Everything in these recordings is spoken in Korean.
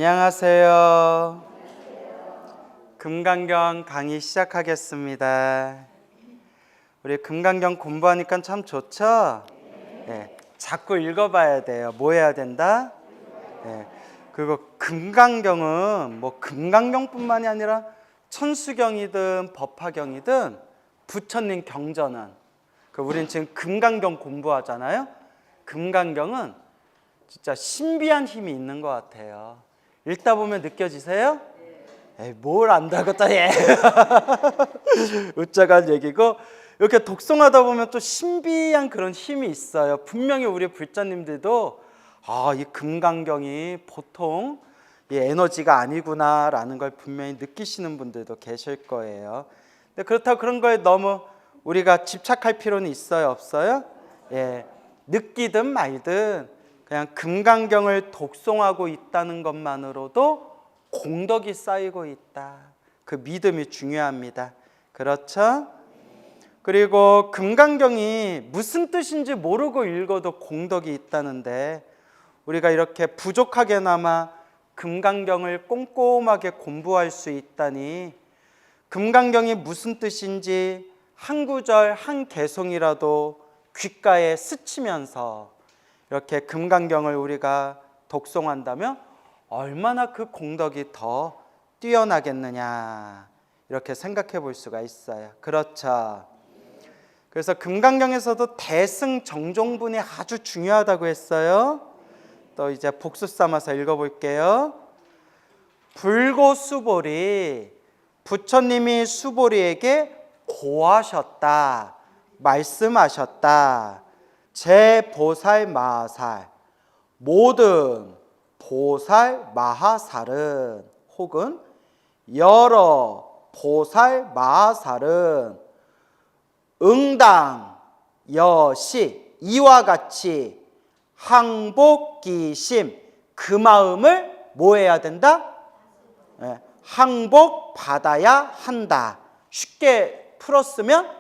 안녕하세요. 금강경 강의 시작하겠습니다. 우리 금강경 공부하니까 참 좋죠? 네, 자꾸 읽어봐야 돼요. 뭐 해야 된다? 네, 그리고 금강경은 뭐 금강경뿐만이 아니라 천수경이든 법화경이든 부처님 경전은 우린 지금 금강경 공부하잖아요. 금강경은 진짜 신비한 힘이 있는 것 같아요. 읽다 보면 느껴지세요? 에이, 뭘 안다고 또 예. 웃자간 얘기고, 이렇게 독송하다 보면 또 신비한 그런 힘이 있어요. 분명히 우리 불자님들도 이 금강경이 보통 이 에너지가 아니구나라는 걸 분명히 느끼시는 분들도 계실 거예요. 근데 그렇다고 그런 거에 너무 우리가 집착할 필요는 있어요, 없어요? 예, 느끼든 말든 그냥 금강경을 독송하고 있다는 것만으로도 공덕이 쌓이고 있다. 그 믿음이 중요합니다. 그렇죠? 그리고 금강경이 무슨 뜻인지 모르고 읽어도 공덕이 있다는데, 우리가 이렇게 부족하게나마 금강경을 꼼꼼하게 공부할 수 있다니, 금강경이 무슨 뜻인지 한 구절 한 개송이라도 귓가에 스치면서 이렇게 금강경을 우리가 독송한다면 얼마나 그 공덕이 더 뛰어나겠느냐, 이렇게 생각해 볼 수가 있어요. 그렇죠? 그래서 금강경에서도 대승정종분이 아주 중요하다고 했어요. 또 이제 복수 삼아서 읽어볼게요. 불고수보리, 부처님이 수보리에게 고하셨다, 말씀하셨다. 제 보살 마하살, 모든 보살 마하살은, 혹은 여러 보살 마하살은 응당 여시, 이와 같이 항복기심, 그 마음을 뭐 해야 된다? 항복받아야 한다. 쉽게 풀었으면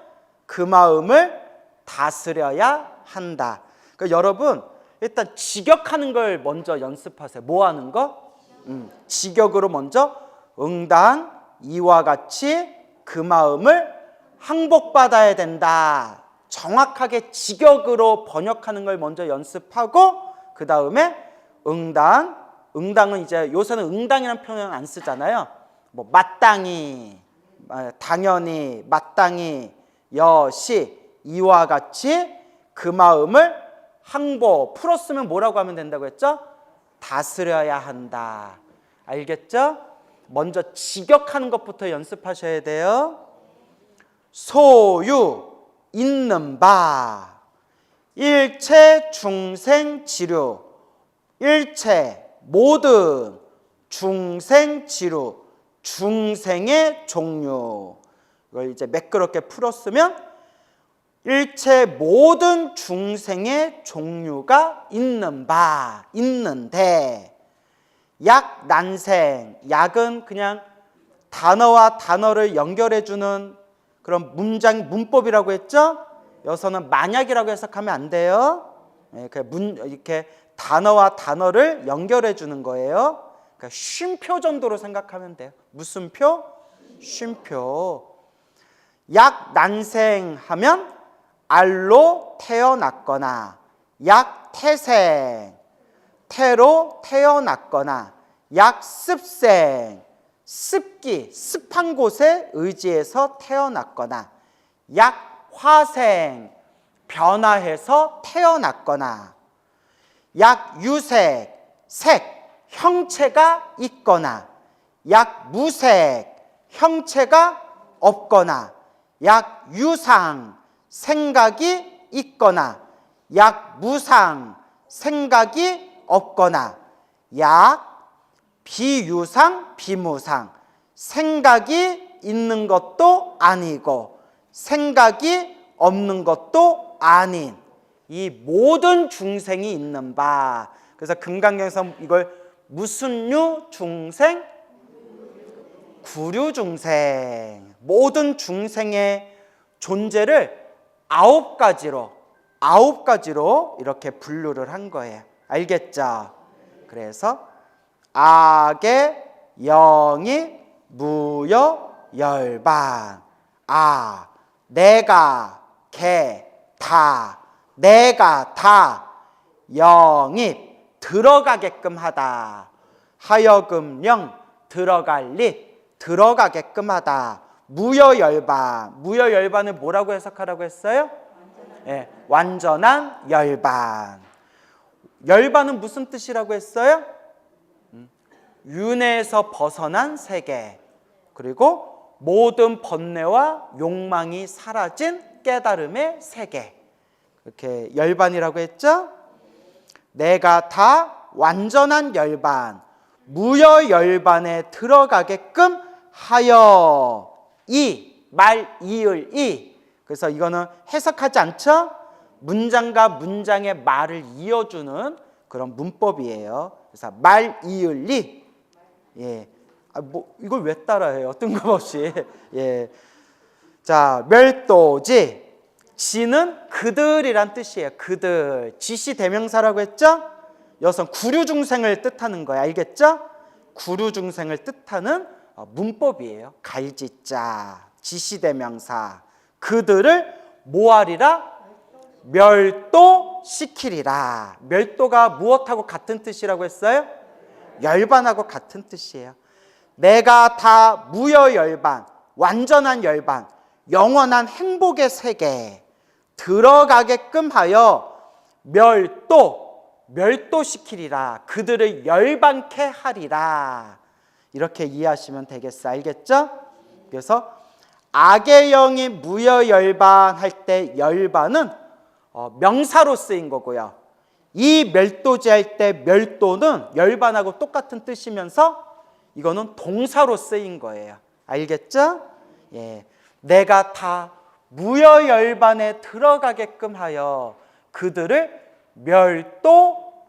그 마음을 다스려야 한다. 그러니까 여러분, 일단 직역하는 걸 먼저 연습하세요. 뭐 하는 거? 직역으로 먼저 응당 이와 같이 그 마음을 항복받아야 된다. 정확하게 직역으로 번역하는 걸 먼저 연습하고, 그 다음에 응당은 이제 요새는 응당이라는 표현 안 쓰잖아요. 뭐 마땅히, 당연히, 마땅히, 여시, 이와 같이 그 마음을 항복, 풀었으면 뭐라고 하면 된다고 했죠? 다스려야 한다. 알겠죠? 먼저 직역하는 것부터 연습하셔야 돼요. 소유, 있는 바, 일체 중생 지류, 일체 모든 중생 지류, 중생의 종류. 이걸 이제 매끄럽게 풀었으면 일체 모든 중생의 종류가 있는 바, 있는데, 약 난생, 약은 그냥 단어와 단어를 연결해주는 그런 문법이라고 했죠? 여기서는 만약이라고 해석하면 안 돼요. 이렇게 단어와 단어를 연결해주는 거예요. 그러니까 쉼표 정도로 생각하면 돼요. 무슨 표? 쉼표. 약 난생 하면 알로 태어났거나, 약 태생, 태로 태어났거나, 약 습생, 습기, 습한 곳에 의지해서 태어났거나, 약 화생, 변화해서 태어났거나, 약 유색, 색, 형체가 있거나, 약 무색, 형체가 없거나, 약 유상, 생각이 있거나, 약 무상, 생각이 없거나, 약 비유상, 비무상, 생각이 있는 것도 아니고 생각이 없는 것도 아닌 이 모든 중생이 있는 바. 그래서 금강경에서 이걸 무슨 류 중생? 구류 중생. 모든 중생의 존재를 9가지로 이렇게 분류를 한 거예요. 알겠죠? 그래서 악의 영이 무여 열반. 아, 내가 내가 다 영입 들어가게끔 하다. 하여금령 들어갈 릿 들어가게끔 하다. 무여열반. 무여열반을 뭐라고 해석하라고 했어요? 완전한 열반. 열반은 무슨 뜻이라고 했어요? 윤회에서 벗어난 세계, 그리고 모든 번뇌와 욕망이 사라진 깨달음의 세계, 이렇게 열반이라고 했죠? 내가 다 완전한 열반, 무여열반에 들어가게끔 하여. 말 이을 이. 그래서 이거는 해석하지 않죠? 문장과 문장의 말을 이어주는 그런 문법이에요. 그래서 말 이을 리. 이걸 왜 따라해요? 뜬금없이. 자, 멸도지. 지는 그들이란 뜻이에요. 그들. 지시 대명사라고 했죠? 여기서 구류중생을 뜻하는 거예요. 알겠죠? 구류중생을 뜻하는 문법이에요. 갈지자, 지시대명사. 그들을 뭐하리라? 멸도시키리라. 멸도가 무엇하고 같은 뜻이라고 했어요? 열반하고 같은 뜻이에요. 내가 다 무여열반, 완전한 열반, 영원한 행복의 세계에 들어가게끔 하여 멸도시키리라. 그들을 열반케 하리라. 이렇게 이해하시면 되겠어요. 알겠죠? 그래서 악의 영이 무여열반 할 때 열반은 명사로 쓰인 거고요. 이 멸도지 할 때 멸도는 열반하고 똑같은 뜻이면서 이거는 동사로 쓰인 거예요. 알겠죠? 내가 다 무여열반에 들어가게끔 하여 그들을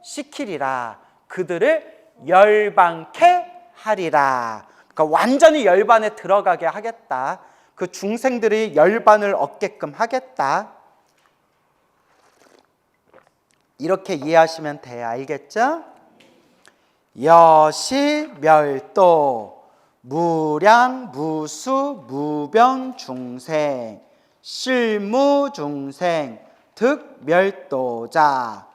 멸도시키리라. 그들을 열반케 하리라. 그러니까 완전히 열반에 들어가게 하겠다. 그 중생들이 열반을 얻게끔 하겠다. 이렇게 이해하시면 돼요. 알겠죠? 여시멸도 무량 무수 무변 중생 실무 중생 득멸도자.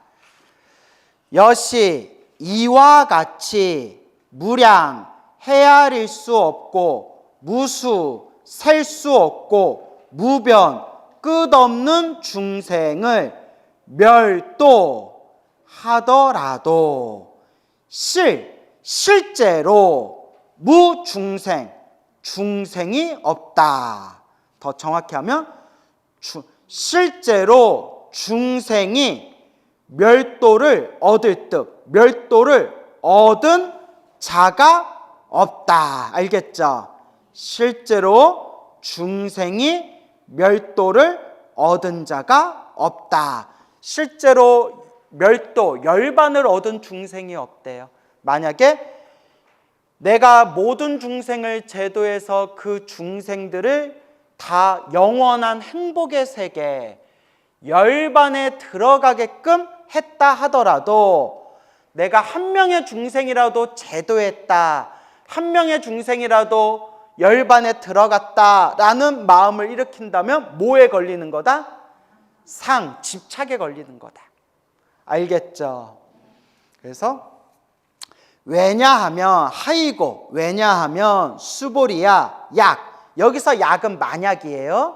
여시 이와 같이 무량 헤아릴 수 없고 무수 셀 수 없고 무변 끝없는 중생을 멸도하더라도 실제로 무중생 중생이 없다. 더 정확히 하면 실제로 중생이 멸도를 얻을 듯 멸도를 얻은 자가 없다. 알겠죠? 실제로 중생이 멸도를 얻은 자가 없다. 실제로 멸도, 열반을 얻은 중생이 없대요. 만약에 내가 모든 중생을 제도해서 그 중생들을 다 영원한 행복의 세계, 열반에 들어가게끔 했다 하더라도 내가 한 명의 중생이라도 제도했다, 한 명의 중생이라도 열반에 들어갔다라는 마음을 일으킨다면 뭐에 걸리는 거다? 집착에 걸리는 거다. 알겠죠? 그래서 왜냐하면 하이고, 왜냐하면 수보리야 약. 여기서 약은 만약이에요.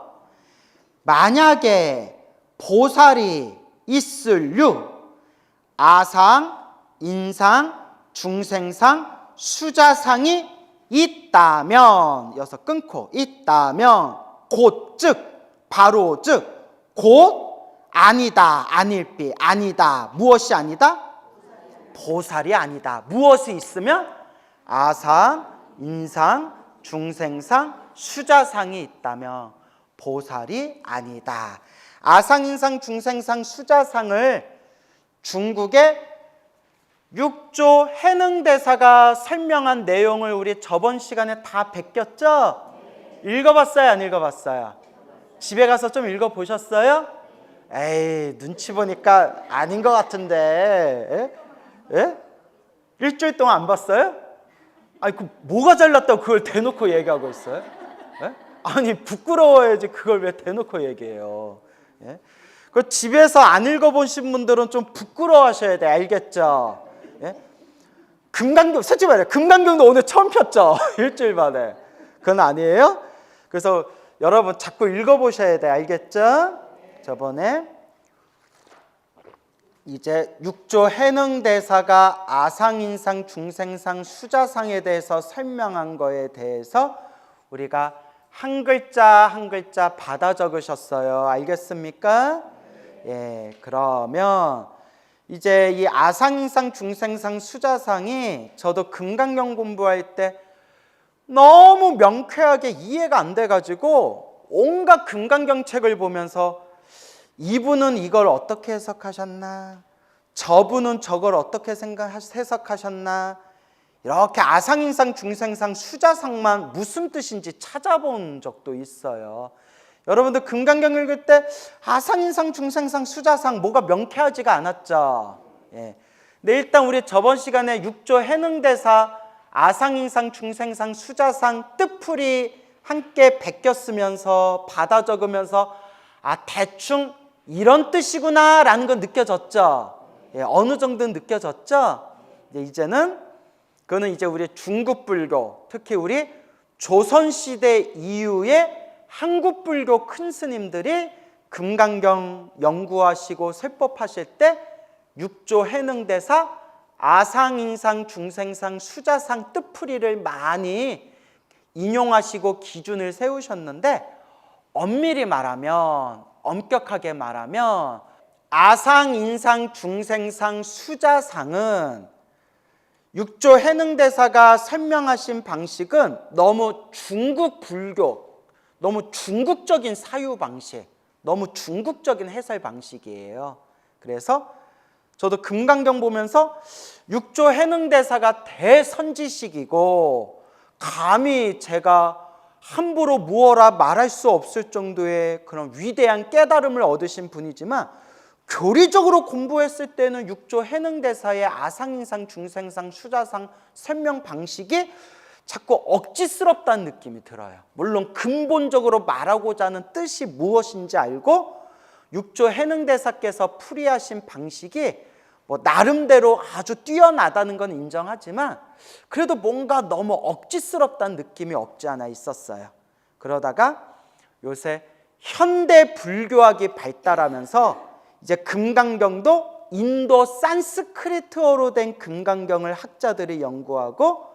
만약에 보살이 있을류 아상, 인상, 중생상, 수자상이 있다면, 여기서 끊고 있다면 곧 즉, 바로 즉, 곧 아니다, 아닐비, 아니다. 무엇이 아니다? 보살이 아니다. 무엇이 있으면? 아상, 인상, 중생상, 수자상이 있다면 보살이 아니다. 아상, 인상, 중생상, 수자상을 중국의 육조 해능대사가 설명한 내용을 우리 저번 시간에 다 베꼈죠? 읽어봤어요? 안 읽어봤어요? 집에 가서 좀 읽어보셨어요? 에이, 눈치 보니까 아닌 것 같은데. 예? 일주일 동안 안 봤어요? 아니 그 뭐가 잘났다고 그걸 대놓고 얘기하고 있어요? 예? 아니 부끄러워야지 그걸 왜 대놓고 얘기해요? 예? 그 집에서 안 읽어보신 분들은 좀 부끄러워하셔야 돼. 알겠죠? 예? 금강경 솔직히 말해요. 금강경도 오늘 처음 폈죠? 일주일 만에. 그건 아니에요? 그래서 여러분 자꾸 읽어보셔야 돼. 알겠죠? 저번에 이제 6조 해능대사가 아상인상, 중생상, 수자상에 대해서 설명한 거에 대해서 우리가 한 글자 한 글자 받아 적으셨어요. 알겠습니까? 예, 그러면 이제 이 아상인상, 중생상, 수자상이 저도 금강경 공부할 때 너무 명쾌하게 이해가 안 돼가지고 온갖 금강경 책을 보면서 이분은 이걸 어떻게 해석하셨나? 저분은 저걸 어떻게 해석하셨나? 이렇게 아상인상, 중생상, 수자상만 무슨 뜻인지 찾아본 적도 있어요. 여러분들 금강경 읽을 때 아상인상, 중생상, 수자상 뭐가 명쾌하지가 않았죠. 예. 근데 일단 우리 저번 시간에 6조 해능대사 아상인상, 중생상, 수자상 뜻풀이 함께 베꼈으면서 받아 적으면서 대충 이런 뜻이구나 라는 건 느껴졌죠. 예, 어느 정도는 느껴졌죠. 이제는 그거는 이제 우리 중국 불교, 특히 우리 조선시대 이후에 한국 불교 큰 스님들이 금강경 연구하시고 설법하실 때 6조 해능대사 아상인상, 중생상, 수자상 뜻풀이를 많이 인용하시고 기준을 세우셨는데 엄밀히 말하면, 엄격하게 말하면 아상인상, 중생상, 수자상은 6조 해능대사가 설명하신 방식은 너무 중국 불교, 너무 중국적인 사유 방식, 너무 중국적인 해설 방식이에요. 그래서 저도 금강경 보면서 6조 해능대사가 대선지식이고 감히 제가 함부로 무어라 말할 수 없을 정도의 그런 위대한 깨달음을 얻으신 분이지만 교리적으로 공부했을 때는 6조 해능대사의 아상인상, 중생상, 수자상 설명 방식이 자꾸 억지스럽다는 느낌이 들어요. 물론 근본적으로 말하고자 하는 뜻이 무엇인지 알고 6조 해능대사께서 풀이하신 방식이 뭐 나름대로 아주 뛰어나다는 건 인정하지만 그래도 뭔가 너무 억지스럽다는 느낌이 없지 않아 있었어요. 그러다가 요새 현대 불교학이 발달하면서 이제 금강경도 인도 산스크리트어로 된 금강경을 학자들이 연구하고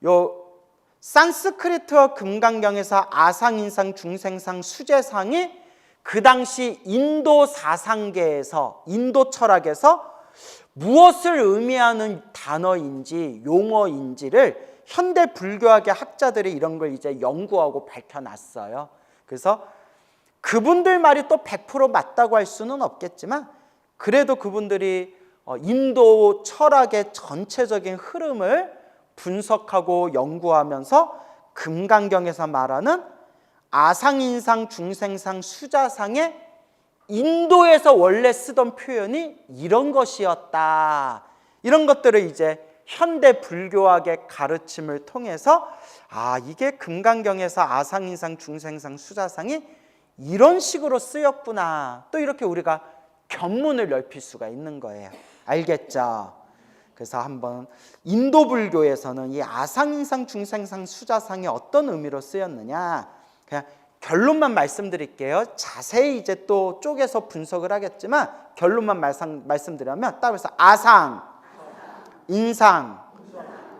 요 산스크리트어 금강경에서 아상인상, 중생상, 수재상이 그 당시 인도 사상계에서, 인도 철학에서 무엇을 의미하는 단어인지 용어인지를 현대 불교학의 학자들이 이런 걸 이제 연구하고 밝혀놨어요. 그래서 그분들 말이 또 100% 맞다고 할 수는 없겠지만 그래도 그분들이 인도 철학의 전체적인 흐름을 분석하고 연구하면서 금강경에서 말하는 아상인상, 중생상, 수자상의 인도에서 원래 쓰던 표현이 이런 것이었다. 이런 것들을 이제 현대 불교학의 가르침을 통해서 이게 금강경에서 아상인상, 중생상, 수자상이 이런 식으로 쓰였구나. 또 이렇게 우리가 견문을 넓힐 수가 있는 거예요. 알겠죠? 그래서 한번 인도 불교에서는 이 아상인상, 중생상, 수자상이 어떤 의미로 쓰였느냐 그냥 결론만 말씀드릴게요. 자세히 이제 또 쪼개서 분석을 하겠지만 결론만 말씀드리면 딱 그래서 아상, 인상,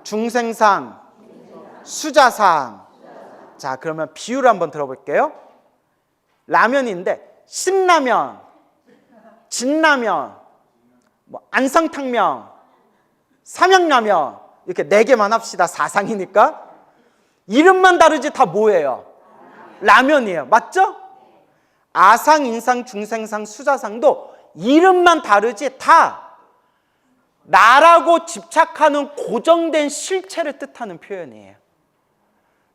중생상, 수자상. 자, 그러면 비유를 한번 들어볼게요. 라면인데 신라면, 진라면, 안성탕면, 삼양라면 이렇게 4개만 합시다. 사상이니까. 이름만 다르지 다 뭐예요? 라면이에요. 맞죠? 아상, 인상, 중생상, 수자상도 이름만 다르지 다 나라고 집착하는 고정된 실체를 뜻하는 표현이에요.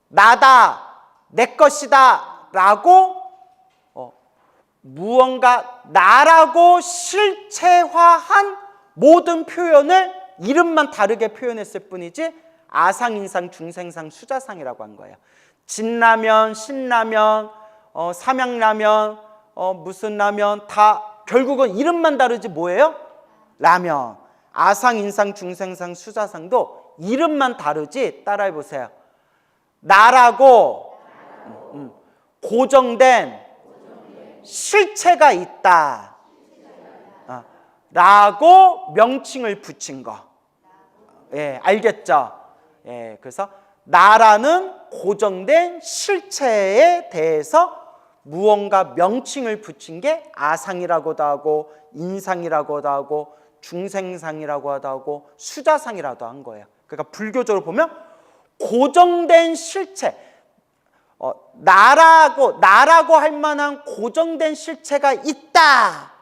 나다, 내 것이다 라고 무언가 나라고 실체화한 모든 표현을 이름만 다르게 표현했을 뿐이지 아상, 인상, 중생상, 수자상이라고 한 거예요. 진라면, 신라면, 삼양라면, 무슨 라면 다 결국은 이름만 다르지 뭐예요? 라면. 아상, 인상, 중생상, 수자상도 이름만 다르지 따라해 보세요. 나라고 고정된 실체가 있다 라고 명칭을 붙인 거. 예, 알겠죠? 예, 그래서 나라는 고정된 실체에 대해서 무언가 명칭을 붙인 게 아상이라고도 하고 인상이라고도 하고 중생상이라고도 하고 수자상이라도 한 거예요. 그러니까 불교적으로 보면 고정된 실체, 나라고 할 만한 고정된 실체가 있다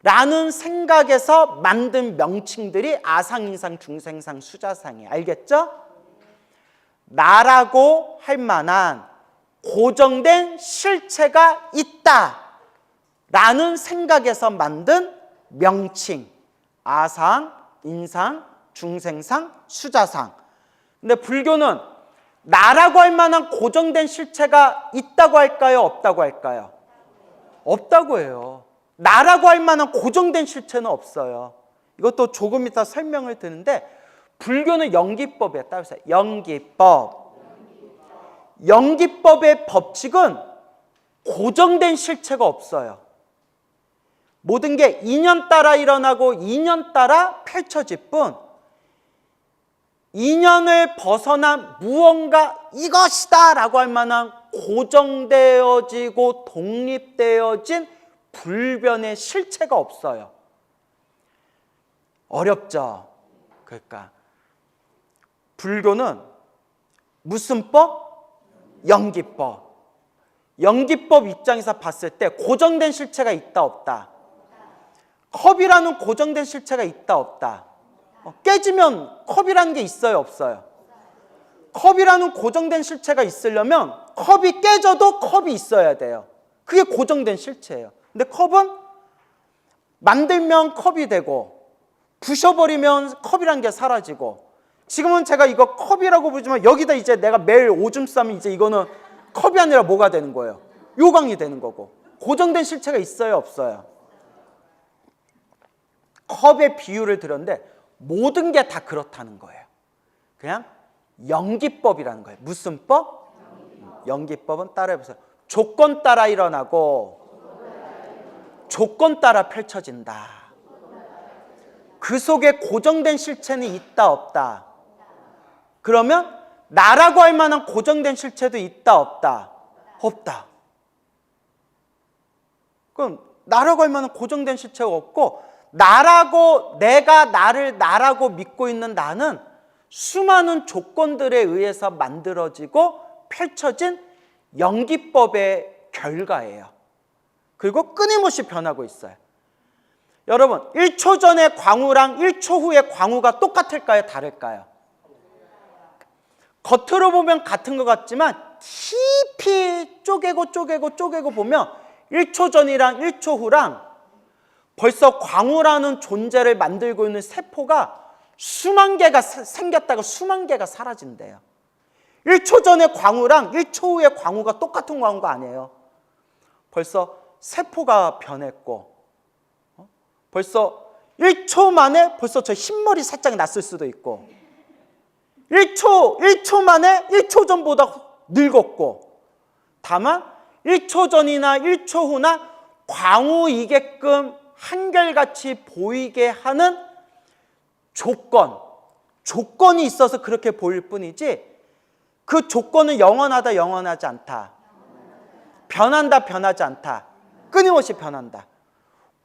라는 생각에서 만든 명칭들이 아상, 인상, 중생상, 수자상이에요. 알겠죠? 나라고 할 만한 고정된 실체가 있다 라는 생각에서 만든 명칭, 아상, 인상, 중생상, 수자상. 근데 불교는 나라고 할 만한 고정된 실체가 있다고 할까요? 없다고 할까요? 없다고 해요. 나라고 할 만한 고정된 실체는 없어요. 이것도 조금 이따 설명을 드는데 불교는 영기법에 따라서 영기법의 법칙은 고정된 실체가 없어요. 모든 게 인연 따라 일어나고 인연 따라 펼쳐질 뿐 인연을 벗어난 무언가 이것이다 라고 할 만한 고정되어지고 독립되어진 불변의 실체가 없어요. 어렵죠? 그러니까 불교는 무슨 법? 영기법. 영기법 입장에서 봤을 때 고정된 실체가 있다 없다? 컵이라는 고정된 실체가 있다 없다? 깨지면 컵이라는 게 있어요 없어요? 컵이라는 고정된 실체가 있으려면 컵이 깨져도 컵이 있어야 돼요. 그게 고정된 실체예요. 근데 컵은 만들면 컵이 되고 부셔버리면 컵이라는 게 사라지고 지금은 제가 이거 컵이라고 부르지만 여기다 이제 내가 매일 오줌 싸면 이제 이거는 컵이 아니라 뭐가 되는 거예요? 요강이 되는 거고. 고정된 실체가 있어요 없어요? 컵의 비유를 들었는데 모든 게 다 그렇다는 거예요. 그냥 영기법이라는 거예요. 무슨 법? 영기법은 따라해보세요. 조건 따라 일어나고 조건 따라 펼쳐진다. 그 속에 고정된 실체는 있다 없다? 그러면 나라고 할 만한 고정된 실체도 있다 없다? 없다. 그럼 나라고 할 만한 고정된 실체가 없고 나라고 내가 나를 나라고 믿고 있는 나는 수많은 조건들에 의해서 만들어지고 펼쳐진 영기법의 결과예요. 그리고 끊임없이 변하고 있어요. 여러분 1초 전의 광우랑 1초 후의 광우가 똑같을까요? 다를까요? 겉으로 보면 같은 것 같지만 깊이 쪼개고 보면 1초 전이랑 1초 후랑 벌써 광우라는 존재를 만들고 있는 세포가 수만 개가 생겼다가 수만 개가 사라진대요. 1초 전의 광우랑 1초 후의 광우가 똑같은 광우가 아니에요. 벌써 세포가 변했고 벌써 1초 만에 벌써 저 흰머리 살짝 났을 수도 있고 1초 만에 1초 전보다 늙었고 다만 1초 전이나 1초 후나 광우이게끔 한결같이 보이게 하는 조건이 있어서 그렇게 보일 뿐이지 그 조건은 영원하다 영원하지 않다. 변한다 변하지 않다. 끊임없이 변한다.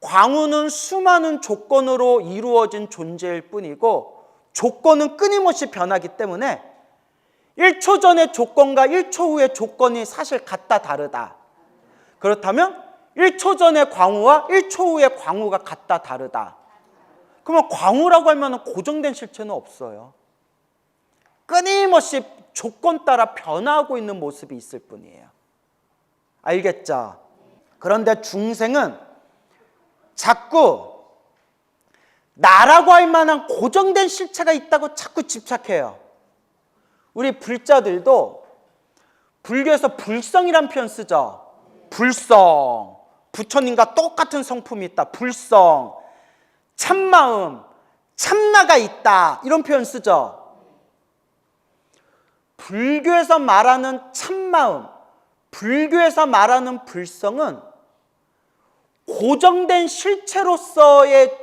광우는 수많은 조건으로 이루어진 존재일 뿐이고 조건은 끊임없이 변하기 때문에 1초 전의 조건과 1초 후의 조건이 사실 같다 다르다. 그렇다면 1초 전의 광우와 1초 후의 광우가 같다 다르다. 그러면 광우라고 할 만한 고정된 실체는 없어요. 끊임없이 조건 따라 변화하고 있는 모습이 있을 뿐이에요. 알겠죠? 그런데 중생은 자꾸 나라고 할 만한 고정된 실체가 있다고 자꾸 집착해요. 우리 불자들도 불교에서 불성이란 표현 쓰죠. 불성, 부처님과 똑같은 성품이 있다. 불성, 참마음, 참나가 있다. 이런 표현 쓰죠. 불교에서 말하는 참마음, 불교에서 말하는 불성은 고정된 실체로서의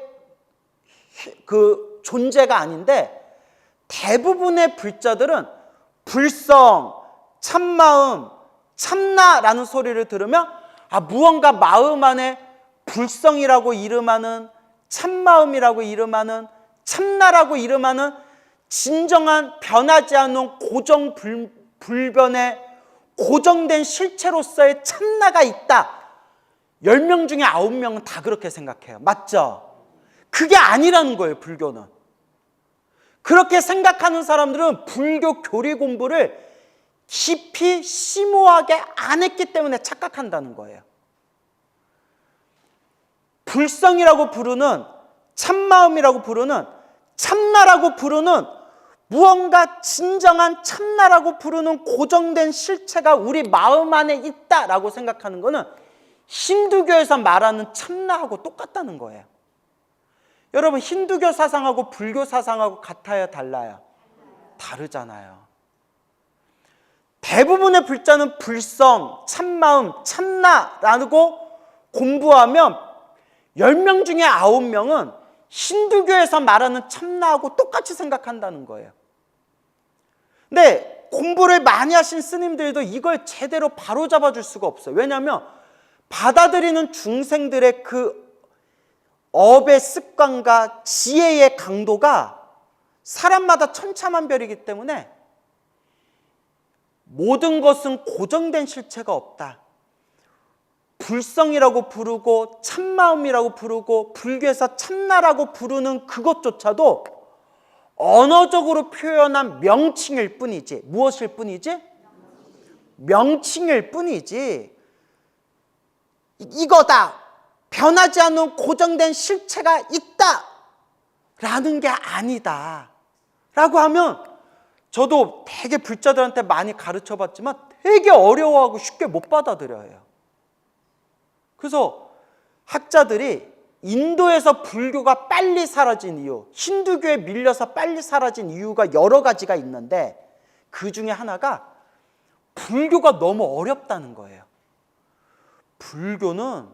그 존재가 아닌데, 대부분의 불자들은 불성, 참마음, 참나라는 소리를 들으면 무언가 마음 안에 불성이라고 이름하는, 참마음이라고 이름하는, 참나라고 이름하는 진정한 변하지 않는 고정 불변의 고정된 실체로서의 참나가 있다. 10명 중에 9명은 다 그렇게 생각해요. 맞죠? 그게 아니라는 거예요, 불교는. 그렇게 생각하는 사람들은 불교 교리 공부를 깊이 심오하게 안 했기 때문에 착각한다는 거예요. 불성이라고 부르는, 참마음이라고 부르는, 참나라고 부르는, 무언가 진정한 참나라고 부르는 고정된 실체가 우리 마음 안에 있다라고 생각하는 것은 힌두교에서 말하는 참나하고 똑같다는 거예요. 여러분, 힌두교 사상하고 불교 사상하고 같아요, 달라요? 다르잖아요. 대부분의 불자는 불성, 참마음, 참나라고 공부하면 10명 중에 9명은 힌두교에서 말하는 참나하고 똑같이 생각한다는 거예요. 근데 공부를 많이 하신 스님들도 이걸 제대로 바로잡아 줄 수가 없어요. 왜냐하면 받아들이는 중생들의 그 업의 습관과 지혜의 강도가 사람마다 천차만별이기 때문에 모든 것은 고정된 실체가 없다. 불성이라고 부르고 참마음이라고 부르고 불교에서 참나라고 부르는 그것조차도 언어적으로 표현한 명칭일 뿐이지. 무엇일 뿐이지? 명칭일 뿐이지. 이거다, 변하지 않는 고정된 실체가 있다 라는 게 아니다 라고 하면, 저도 되게 불자들한테 많이 가르쳐 봤지만 되게 어려워하고 쉽게 못 받아들여요. 그래서 학자들이 인도에서 불교가 빨리 사라진 이유, 힌두교에 밀려서 빨리 사라진 이유가 여러 가지가 있는데, 그 중에 하나가 불교가 너무 어렵다는 거예요. 불교는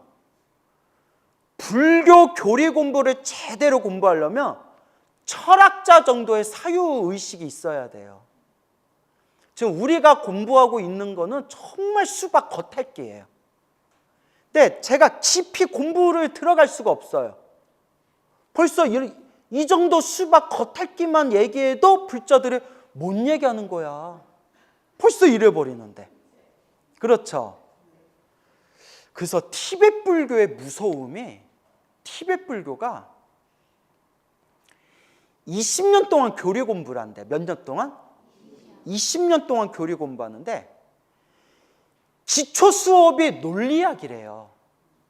불교 교리 공부를 제대로 공부하려면 철학자 정도의 사유의식이 있어야 돼요. 지금 우리가 공부하고 있는 거는 정말 수박 겉핥기예요. 근데 제가 깊이 공부를 들어갈 수가 없어요. 벌써 이 정도 수박 겉핥기만 얘기해도 불자들이 뭔 얘기하는 거야. 벌써 이래버리는데. 그렇죠? 그래서 티베트 불교의 무서움이, 티베트 불교가 20년 동안 교리 공부를 한대. 몇 년 동안? 20년 동안 교리 공부하는데 기초 수업이 논리학이래요.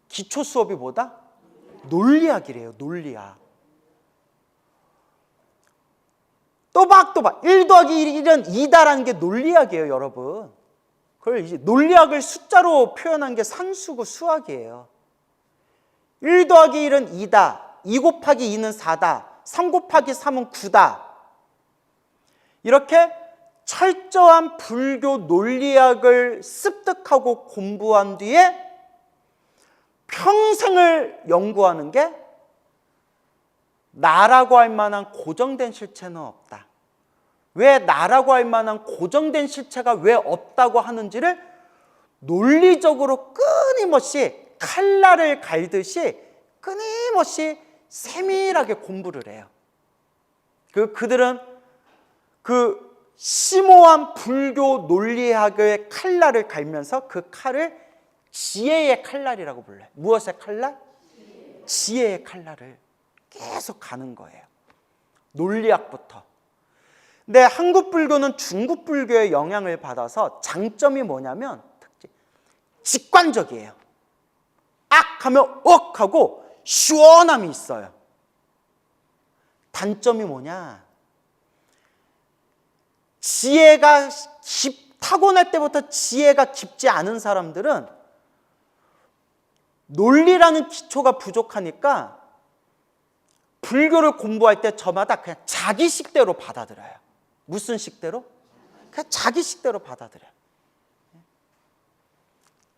기초 수업이 뭐다? 논리학이래요. 논리학. 또박또박 1 더하기 1은 2다라는 게 논리학이에요, 여러분. 그걸 이제 논리학을 숫자로 표현한 게 산수고 수학이에요. 1 더하기 1은 2다. 2 곱하기 2는 4다. 3 곱하기 3은 9다. 이렇게 철저한 불교 논리학을 습득하고 공부한 뒤에 평생을 연구하는 게 나라고 할 만한 고정된 실체는 없다. 왜 나라고 할 만한 고정된 실체가 왜 없다고 하는지를 논리적으로 끊임없이 칼날을 갈듯이 끊임없이 세밀하게 공부를 해요. 그들은 그 심오한 불교 논리학의 칼날을 갈면서 그 칼을 지혜의 칼날이라고 불러요. 무엇의 칼날? 지혜의 칼날을 계속 가는 거예요. 논리학부터. 근데 한국 불교는 중국 불교의 영향을 받아서 장점이 뭐냐면 직관적이에요. 악 하면 억 하고 시원함이 있어요. 단점이 뭐냐? 지혜가 타고날 때부터 지혜가 깊지 않은 사람들은 논리라는 기초가 부족하니까 불교를 공부할 때 저마다 그냥 자기 식대로 받아들여요. 무슨 식대로? 그냥 자기 식대로 받아들여요.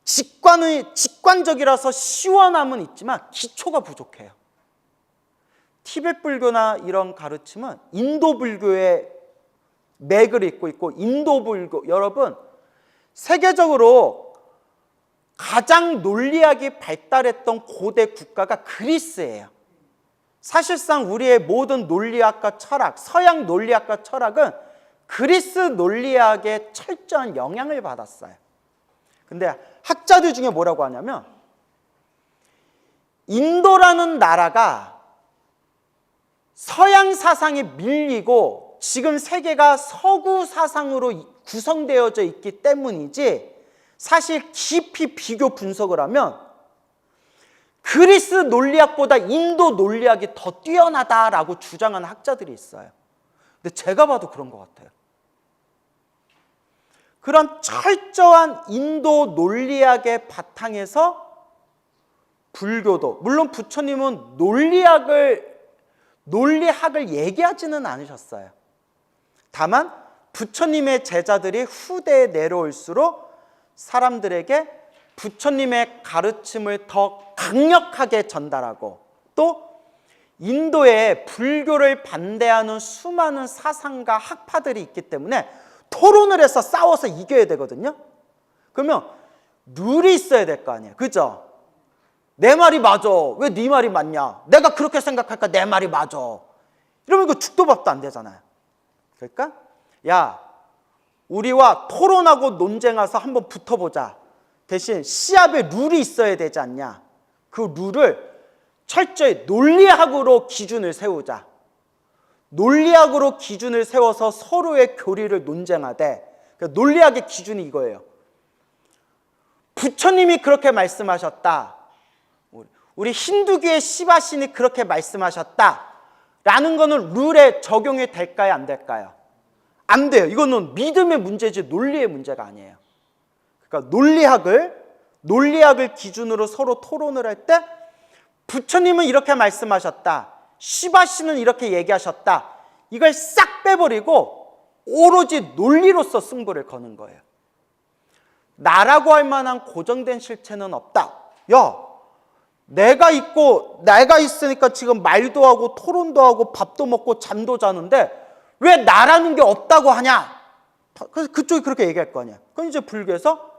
직관적이라서 시원함은 있지만 기초가 부족해요. 티베트 불교나 이런 가르침은 인도 불교의 맥을 잇고 있고, 인도 불교, 여러분 세계적으로 가장 논리학이 발달했던 고대 국가가 그리스예요. 사실상 우리의 모든 논리학과 철학, 서양 논리학과 철학은 그리스 논리학의 철저한 영향을 받았어요. 근데 학자들 중에 뭐라고 하냐면, 인도라는 나라가 서양 사상에 밀리고 지금 세계가 서구 사상으로 구성되어져 있기 때문이지, 사실 깊이 비교 분석을 하면 그리스 논리학보다 인도 논리학이 더 뛰어나다라고 주장하는 학자들이 있어요. 근데 제가 봐도 그런 것 같아요. 그런 철저한 인도 논리학의 바탕에서 불교도, 물론 부처님은 논리학을 얘기하지는 않으셨어요. 다만 부처님의 제자들이 후대에 내려올수록 사람들에게 부처님의 가르침을 더 강력하게 전달하고, 또 인도에 불교를 반대하는 수많은 사상가 학파들이 있기 때문에 토론을 해서 싸워서 이겨야 되거든요. 그러면 룰이 있어야 될 거 아니에요. 그죠? 내 말이 맞아. 왜 네 말이 맞냐? 내가 그렇게 생각할까? 내 말이 맞아. 이러면 이거 죽도 밥도 안 되잖아요. 그러니까 야, 우리와 토론하고 논쟁해서 한번 붙어보자. 대신 시합에 룰이 있어야 되지 않냐? 그 룰을 철저히 논리학으로 기준을 세우자. 논리학으로 기준을 세워서 서로의 교리를 논쟁하되, 그러니까 논리학의 기준이 이거예요. 부처님이 그렇게 말씀하셨다. 우리 힌두교의 시바신이 그렇게 말씀하셨다. 라는 거는 룰에 적용이 될까요? 안 될까요? 안 돼요. 이거는 믿음의 문제지 논리의 문제가 아니에요. 그러니까 논리학을 기준으로 서로 토론을 할 때, 부처님은 이렇게 말씀하셨다, 시바신은 이렇게 얘기하셨다, 이걸 싹 빼버리고 오로지 논리로서 승부를 거는 거예요. 나라고 할 만한 고정된 실체는 없다. 야, 내가 있으니까 지금 말도 하고 토론도 하고 밥도 먹고 잠도 자는데 왜 나라는 게 없다고 하냐? 그래서 그쪽이 그렇게 얘기할 거 아니야. 그럼 이제 불교에서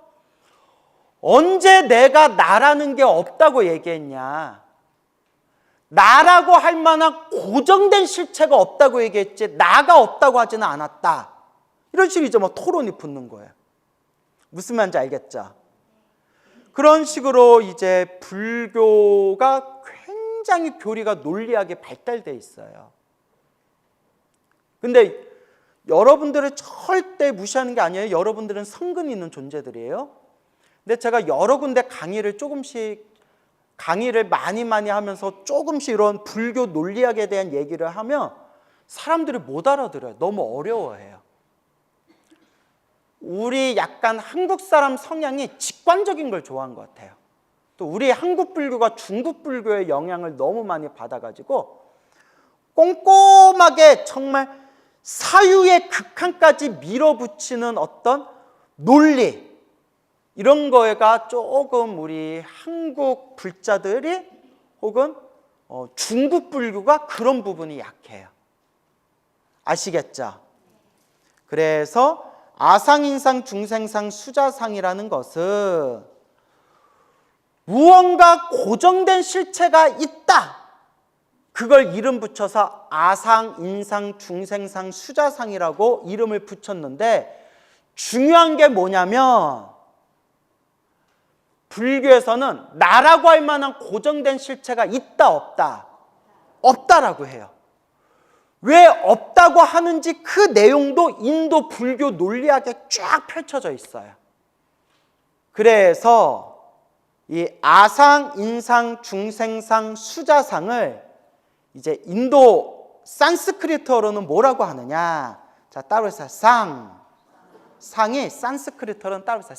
언제 내가 나라는 게 없다고 얘기했냐? 나라고 할 만한 고정된 실체가 없다고 얘기했지 나가 없다고 하지는 않았다. 이런 식으로 이제 뭐 토론이 붙는 거예요. 무슨 말인지 알겠죠? 그런 식으로 이제 불교가 굉장히 교리가 논리학에 발달돼 있어요. 근데 여러분들을 절대 무시하는 게 아니에요. 여러분들은 성근이 있는 존재들이에요. 근데 제가 여러 군데 강의를 많이 하면서 조금씩 이런 불교 논리학에 대한 얘기를 하면 사람들이 못 알아들어요. 너무 어려워해요. 우리 약간 한국 사람 성향이 직관적인 걸 좋아하는 것 같아요. 또 우리 한국 불교가 중국 불교의 영향을 너무 많이 받아가지고 꼼꼼하게 정말 사유의 극한까지 밀어붙이는 어떤 논리, 이런 거가 조금 우리 한국 불자들이 혹은 중국 불교가 그런 부분이 약해요. 아시겠죠? 그래서 아상인상 중생상 수자상이라는 것은 무언가 고정된 실체가 있다. 그걸 이름 붙여서 아상, 인상, 중생상, 수자상이라고 이름을 붙였는데, 중요한 게 뭐냐면 불교에서는 나라고 할 만한 고정된 실체가 있다, 없다? 없다라고 해요. 왜 없다고 하는지 그 내용도 인도 불교 논리학에 쫙 펼쳐져 있어요. 그래서 이 아상, 인상, 중생상, 수자상을 이제 인도 산스크리트어로는 뭐라고 하느냐? 자, 따로 해서 상이 산스크리트어로는 따로 해서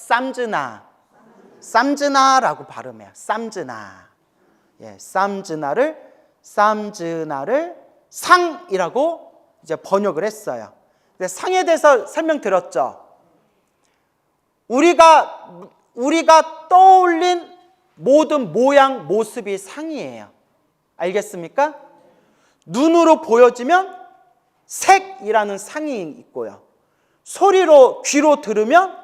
쌈즈나라고 발음해요. 쌈즈나. 예, 쌈즈나를 상이라고 이제 번역을 했어요. 근데 상에 대해서 설명드렸죠. 우리가 떠올린 모든 모양, 모습이 상이에요. 알겠습니까? 눈으로 보여지면 색이라는 상이 있고요. 소리로, 귀로 들으면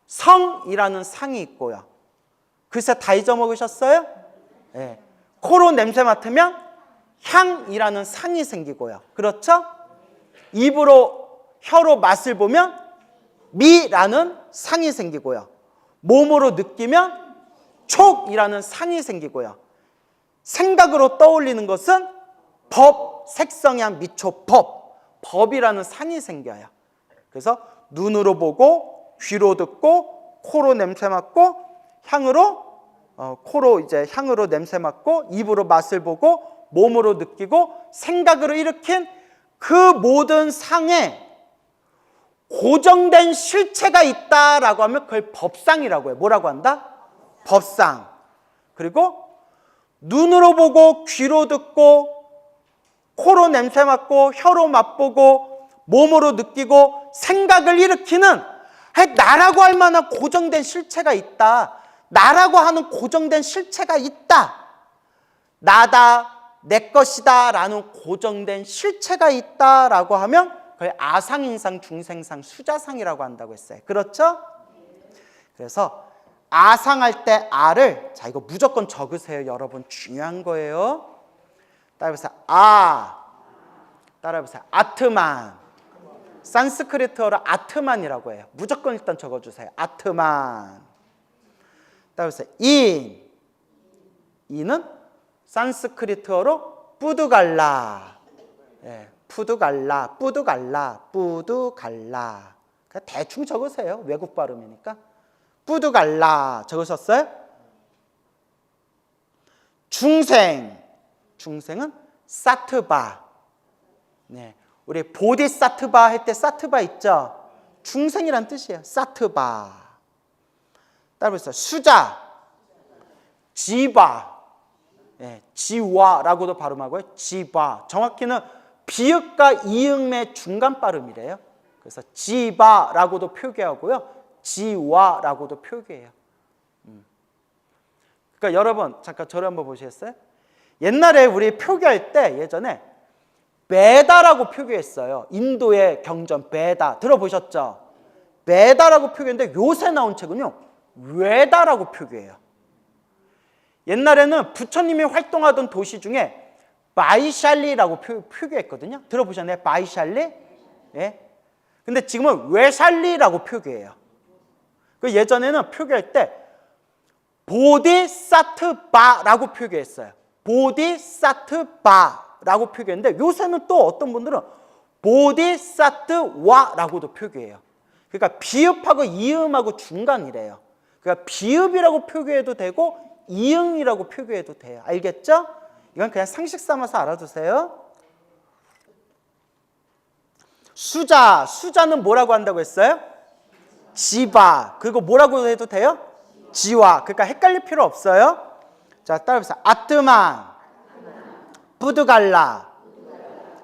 성이라는 상이 있고요. 글쎄 다 잊어먹으셨어요? 네. 코로 냄새 맡으면 향이라는 상이 생기고요. 그렇죠? 입으로, 혀로 맛을 보면 미라는 상이 생기고요. 몸으로 느끼면 촉이라는 상이 생기고요. 생각으로 떠올리는 것은 법, 색성향, 미초, 법이라는 상이 생겨요. 그래서 눈으로 보고, 귀로 듣고, 코로 냄새 맡고, 코로 이제 향으로 냄새 맡고, 입으로 맛을 보고, 몸으로 느끼고, 생각으로 일으킨 그 모든 상에 고정된 실체가 있다라고 하면 그걸 법상이라고 해요. 뭐라고 한다? 법상. 그리고 눈으로 보고, 귀로 듣고, 코로 냄새 맡고, 혀로 맛보고, 몸으로 느끼고, 생각을 일으키는 나라고 할 만한 고정된 실체가 있다. 나라고 하는 고정된 실체가 있다. 나다, 내 것이다 라는 고정된 실체가 있다라고 하면 그걸 아상인상, 중생상, 수자상이라고 한다고 했어요. 그렇죠? 그래서 아상할 때 아를, 자 이거 무조건 적으세요. 여러분 중요한 거예요. 따라해보세요. 따라해보세요. 아트만. 산스크리트어로 아트만이라고 해요. 무조건 일단 적어주세요. 아트만. 따라해보세요. 인은 산스크리트어로 뿌두갈라. 예, 뿌두갈라. 대충 적으세요. 외국 발음이니까. 뿌두갈라. 적으셨어요? 중생은 사트바. 네, 우리 보디사트바 할 때 사트바 있죠? 중생이란 뜻이에요. 사트바. 따라해보세요. 수자, 지바. 네, 지와라고도 발음하고요. 지바. 정확히는 비읍과 이음의 중간 발음이래요. 그래서 지바라고도 표기하고요. 지와라고도 표기해요. 그러니까 여러분 잠깐 저를 한번 보시겠어요? 옛날에 우리 표기할 때 예전에 베다라고 표기했어요. 인도의 경전 베다 들어보셨죠? 베다라고 표기했는데 요새 나온 책은요 웨다라고 표기해요. 옛날에는 부처님이 활동하던 도시 중에 바이샬리라고 표기했거든요. 들어보셨나요? 바이샬리? 예. 근데 지금은 웨샬리라고 표기해요. 그 예전에는 표기할 때 보디사트바라고 표기했어요. 보디사트바라고 표기했는데 요새는 또 어떤 분들은 보디사트와라고도 표기해요. 그러니까 비읍하고 이음하고 중간이래요. 그러니까 비읍이라고 표기해도 되고 이응이라고 표기해도 돼요. 알겠죠? 이건 그냥 상식 삼아서 알아두세요. 수자는 뭐라고 한다고 했어요? 지바. 그리고 뭐라고 해도 돼요? 지와. 그러니까 헷갈릴 필요 없어요. 자, 따라해보세요. 아트만, 뿌두갈라,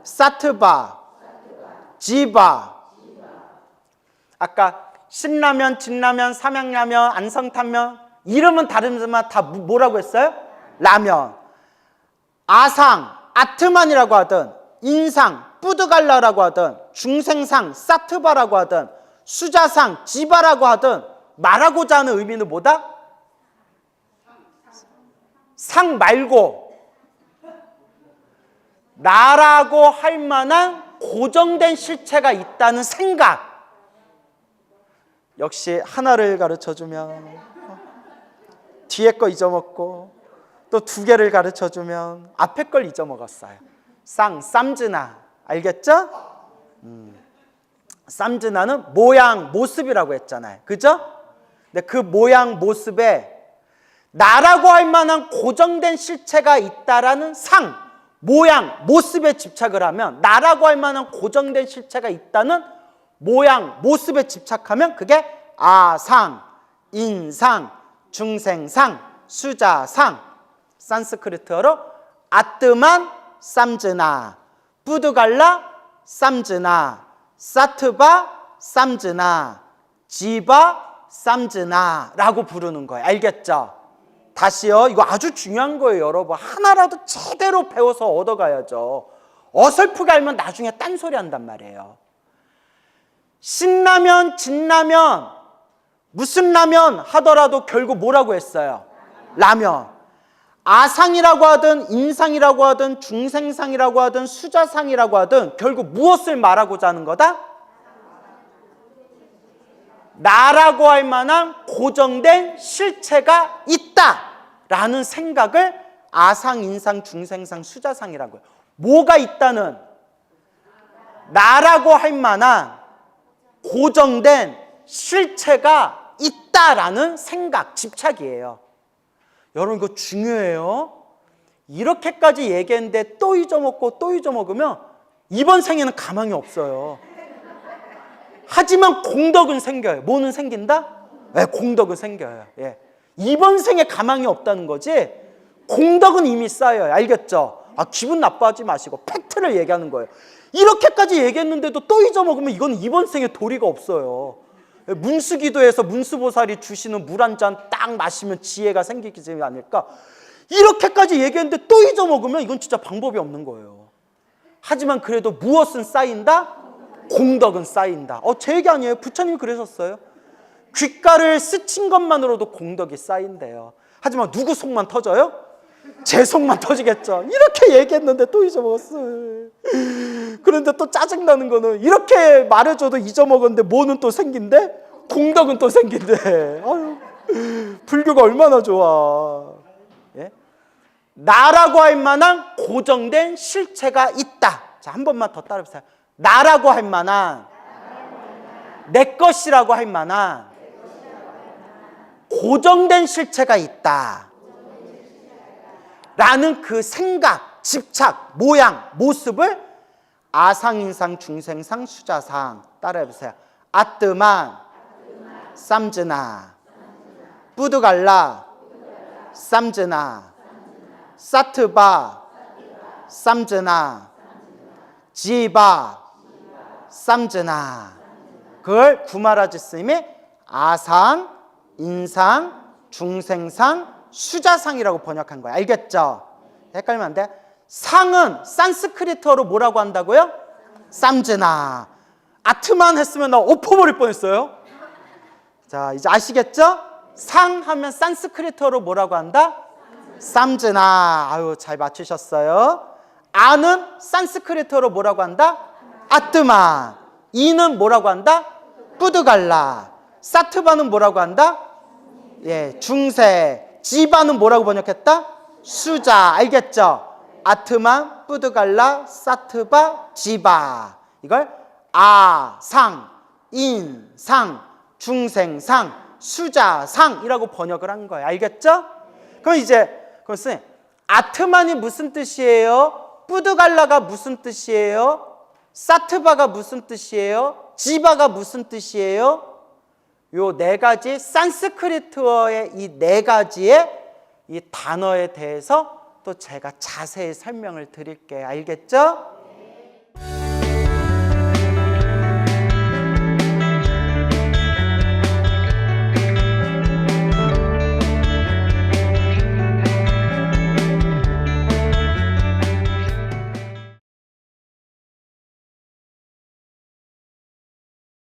사트바, 지바. 아까 신라면, 진라면, 삼양라면, 안성탕면 이름은 다르지만 다 뭐라고 했어요? 라면. 아상, 아트만이라고 하든, 인상, 뿌두갈라라고 하든, 중생상, 사트바라고 하든, 수자상, 지바라고 하든 말하고자 하는 의미는 뭐다? 상 말고 나라고 할 만한 고정된 실체가 있다는 생각. 역시 하나를 가르쳐주면 뒤에 거 잊어먹고 또 두 개를 가르쳐주면 앞에 걸 잊어먹었어요. 쌈즈나. 알겠죠? 쌈즈나는 모양, 모습이라고 했잖아요. 그죠? 근데 그 모양, 모습에 나라고 할 만한 고정된 실체가 있다라는 상, 모양, 모습에 집착을 하면, 나라고 할 만한 고정된 실체가 있다는 모양, 모습에 집착하면 그게 아상, 인상, 중생상, 수자상. 산스크리트어로 아뜨만 쌈즈나, 뿌드갈라 쌈즈나, 사트바 쌈즈나, 지바 쌈즈나 라고 부르는 거예요. 알겠죠? 다시요. 이거 아주 중요한 거예요, 여러분. 하나라도 제대로 배워서 얻어가야죠. 어설프게 알면 나중에 딴소리 한단 말이에요. 신라면, 진라면, 무슨 라면 하더라도 결국 뭐라고 했어요? 라면. 아상이라고 하든 인상이라고 하든 중생상이라고 하든 수자상이라고 하든 결국 무엇을 말하고자 하는 거다? 나라고 할 만한 고정된 실체가 있다라는 생각을 아상, 인상, 중생상, 수자상이라고 해요. 뭐가 있다는? 나라고 할 만한 고정된 실체가 있다라는 생각, 집착이에요. 여러분 이거 중요해요. 이렇게까지 얘기했는데 또 잊어먹고 또 잊어먹으면 이번 생에는 가망이 없어요. 하지만 공덕은 생겨요. 뭐는 생긴다? 네, 공덕은 생겨요. 예. 이번 생에 가망이 없다는 거지 공덕은 이미 쌓여요. 알겠죠? 기분 나빠하지 마시고 팩트를 얘기하는 거예요. 이렇게까지 얘기했는데도 또 잊어먹으면 이건 이번 생에 도리가 없어요. 문수기도에서 문수보살이 주시는 물 한 잔 딱 마시면 지혜가 생기지 않을까? 이렇게까지 얘기했는데 또 잊어먹으면 이건 진짜 방법이 없는 거예요. 하지만 그래도 무엇은 쌓인다? 공덕은 쌓인다. 제 얘기 아니에요. 부처님이 그러셨어요. 귓가를 스친 것만으로도 공덕이 쌓인대요. 하지만 누구 속만 터져요? 제 속만 터지겠죠. 이렇게 얘기했는데 또 잊어먹었어요. 그런데 또 짜증나는 거는 이렇게 말해줘도 잊어먹었는데 뭐는 또 생긴대? 공덕은 또 생긴대. 아유, 불교가 얼마나 좋아. 예? 나라고 할 만한 고정된 실체가 있다. 자, 한 번만 더 따라해보세요. 나라고 할 만한, 내 것이라고 할 만한 고정된 실체가 있다 라는 그 생각, 집착, 모양, 모습을 아상, 인상, 중생상, 수자상. 따라해보세요. 아뜨만 쌈즈나, 뿌드갈라 쌈즈나, 사트바 쌈즈나, 지바 쌈즈나. 그걸 구마라지 스님이 아상, 인상, 중생상, 수자상이라고 번역한 거예요. 알겠죠? 헷갈리면 안 돼. 상은 산스크리트어로 뭐라고 한다고요? 쌈즈나. 아트만 했으면 나 엎어버릴 뻔했어요. 자, 이제 아시겠죠? 상 하면 산스크리트어로 뭐라고 한다? 쌈즈나. 아유, 잘 맞추셨어요. 아는 산스크리트어로 뭐라고 한다? 아뜨만. 이는 뭐라고 한다? 뿌드갈라. 사트바는 뭐라고 한다? 예, 중세. 지바는 뭐라고 번역했다? 수자. 알겠죠? 아트만, 뿌드갈라, 사트바, 지바. 이걸 아상, 인상, 중생상, 수자상이라고 번역을 한 거예요. 알겠죠? 그럼 이제 그것은 아트만이 무슨 뜻이에요? 뿌드갈라가 무슨 뜻이에요? 사트바가 무슨 뜻이에요? 지바가 무슨 뜻이에요? 요 네 가지 산스크리트어의 이 네 가지의 이 단어에 대해서 또 제가 자세히 설명을 드릴게요. 알겠죠?